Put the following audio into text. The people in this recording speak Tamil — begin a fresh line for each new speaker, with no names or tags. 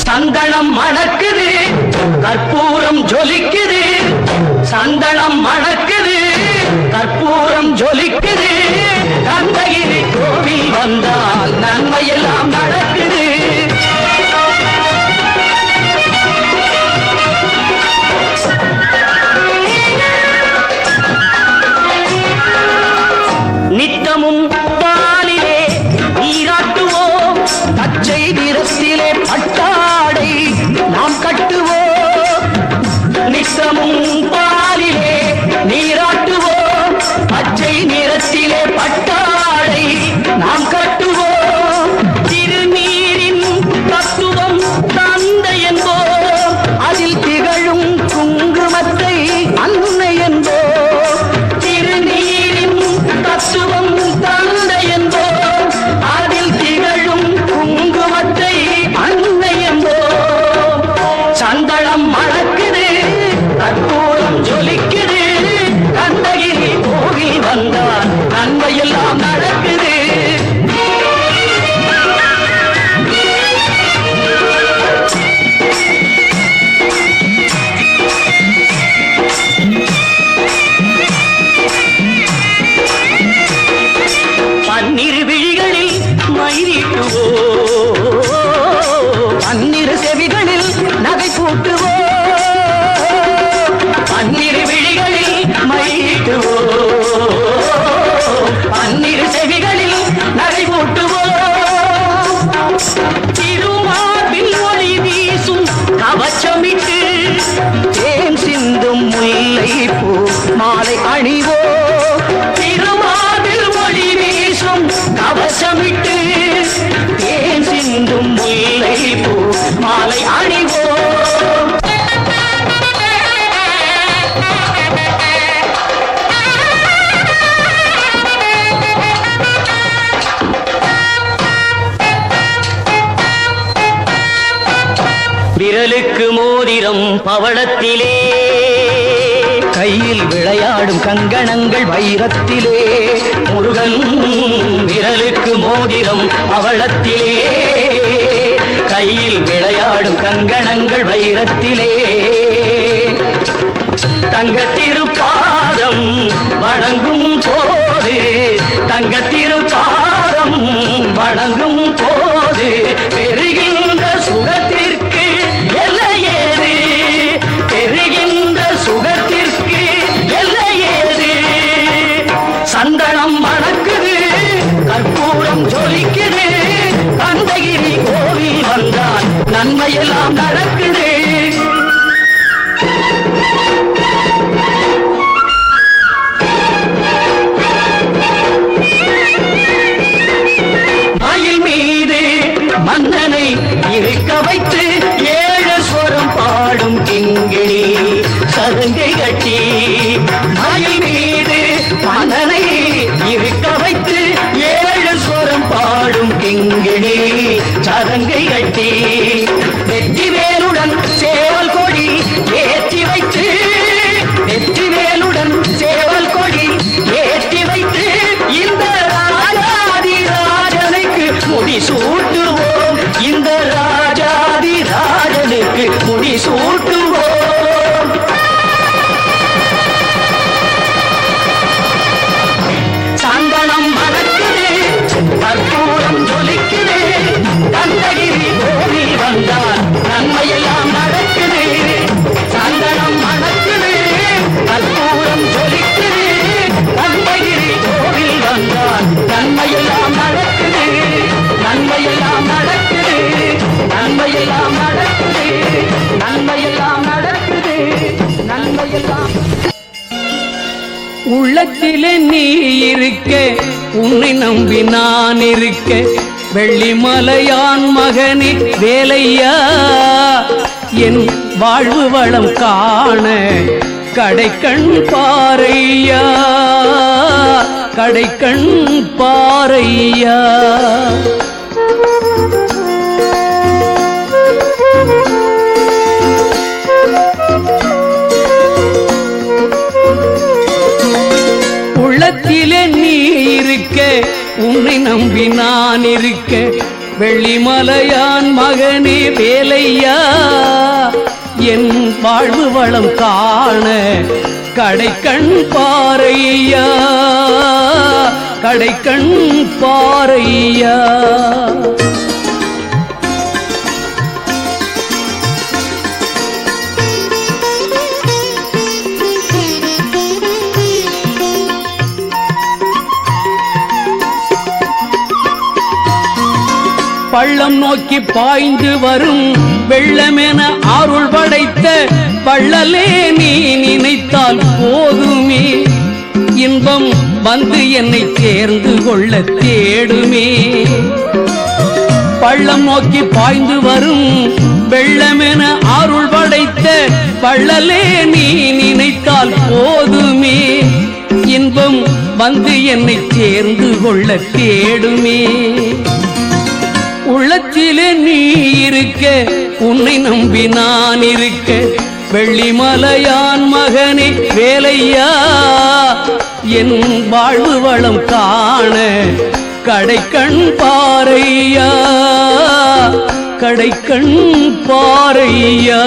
சந்தனம் மணக்குது, கற்பூரம் ஜொலிக்குது. சந்தனம் மணக்குது, கற்பூரம் ஜொலிக்குது. கந்தகிரி கோவில் வந்தால் நன்மையெல்லாம் நடக்குது. நித்தமும் பாலிலே நீராட்டுவோம், பச்சை நிறத்திலே பட்டாடை நாம் கட்டுவோம். நித்தமும் பாலிலே நீராட்டுவோம், பச்சை நிறத்திலே பட்டாடை நாம் கட்டுவோம். திருநீரின் தத்துவம் தந்தை என்போம், அதில் திகழும் குங்குமத்தை அன்னை என்போம். திருநீரின் தத்துவம் தந்தை என்போம், அதில் திகழும் குங்குமத்தை அன்னை என்போம். சந்தனம் மணக்குது, கற்பூரம் ஜொலிக்குது. கந்தகிரி கோவில் வந்தால் நன்மையெல்லாம் நடக்குது. பன்னிரு விழிகளில் மயிலிட்டுவோம், பன்னிரு செவிகளில் நகை பூட்டுவோம். பன்னிரு விழிகளில் மயிலிட்டுவோம், பன்னிரு செவிகளில் நகை பூட்டுவோம். திருமார்பில் ஒளி வீசும் கவச்சமிட்டு தேன் சிந்தும் முல்லை பூ மாலை அணிவோம். திருமார்பில் ஒளி வீசும் கவசமிட்டு தேன் சிந்தும் முல்லை பூ மாலை அணிவோம். விரலுக்கு மோதிரம் பவளத்திலே, கையில் விளையாடும் கங்கணங்கள் வைரத்திலே. முருகன் விரலுக்கு மோதிரம் பவளத்திலே, கையில் விளையாடும் கங்கணங்கள் வைரத்திலே. தங்கத்திருப்பாதம் வணங்கும் போது, தங்கத்திருப்பாதம் வணங்கும் போது பெறுகின்ற சுகத்திற்கு எல்லையேது, பெறுகின்ற சுகத்திற்கு எல்லையேது. சந்தனம் மணக்குது, கற்பூரம் ஜொலிக்குது. கந்தகிரி கோவில் வந்தால் நன்மையெல்லாம் நடக்குது. மயில் மீது மன்னனை இருக்க வைத்து ஏழு ஸ்வரம் பாடும் கிங்கிணி சருங்கை கட்டி. மயில் மீது மன்னனை இருக்க வைத்து ஏழு ஸ்வரம் பாடும் கிங்கிணி சருங்கை கட்டி. வெற்றி வேலுடன் சேவல் கொடி ஏற்றி வைத்து, வெற்றி வேலுடன் சேவல் கொடி ஏற்றி வைத்து இந்த ராஜாதி ராஜனுக்கு முடி சூட்டுவோம். இந்த ராஜாதி ராஜனுக்கு முடி சூட்டுவோம். சந்தனம் மணக்குது, கற்பூரம் ஜொலிக்குது. கந்தகிரி கோவில் வந்தால் நன்மையெல்லாம் நடக்குது. சந்தனம் மணக்குது, கற்பூரம் ஜொலிக்குது. கந்தகிரி கோவில் வந்தால் நன்மையெல்லாம் நடக்குது. நன்மையெல்லாம் நடக்குது, நன்மையெல்லாம் நடக்குது, நன்மையெல்லாம் நடக்குது, நன்மையெல்லாம்.
உள்ளத்திலே நீ இருக்க, உன்னை நம்பி நான் இருக்க. வெள்ளிமலையான் மகனே வேலையா, என் வாழ்வு வளம் காண கடைக்கண் பாரையா, கடைக்கண் பாரையா. உன்னை நம்பி நான் இருக்க வெள்ளிமலையான் மகனே வேலையா என் வாழ்வு வளம் காண கடைக்கண் பாறையா கடைக்கண் பாறையா பள்ளம் நோக்கி பாய்ந்து வரும் வெள்ளமென அருள் படைத்த பள்ளலே நீ நினைத்தால் போதுமே இன்பம் வந்து என்னை சேர்ந்து கொள்ள தேடுமே பள்ளம் நோக்கி பாய்ந்து வரும் வெள்ளமென அருள் படைத்த பள்ளலே நீ நினைத்தால் போதுமே இன்பம் வந்து என்னை சேர்ந்து கொள்ள தேடுமே உள்ளத்திலே நீ இருக்க உன்னை நம்பி நான் இருக்க வெள்ளிமலையான் மகனே வேலையா என் வாழ்வு வளம் காண கடைக்கண் பாறையா கடைக்கண் பாறையா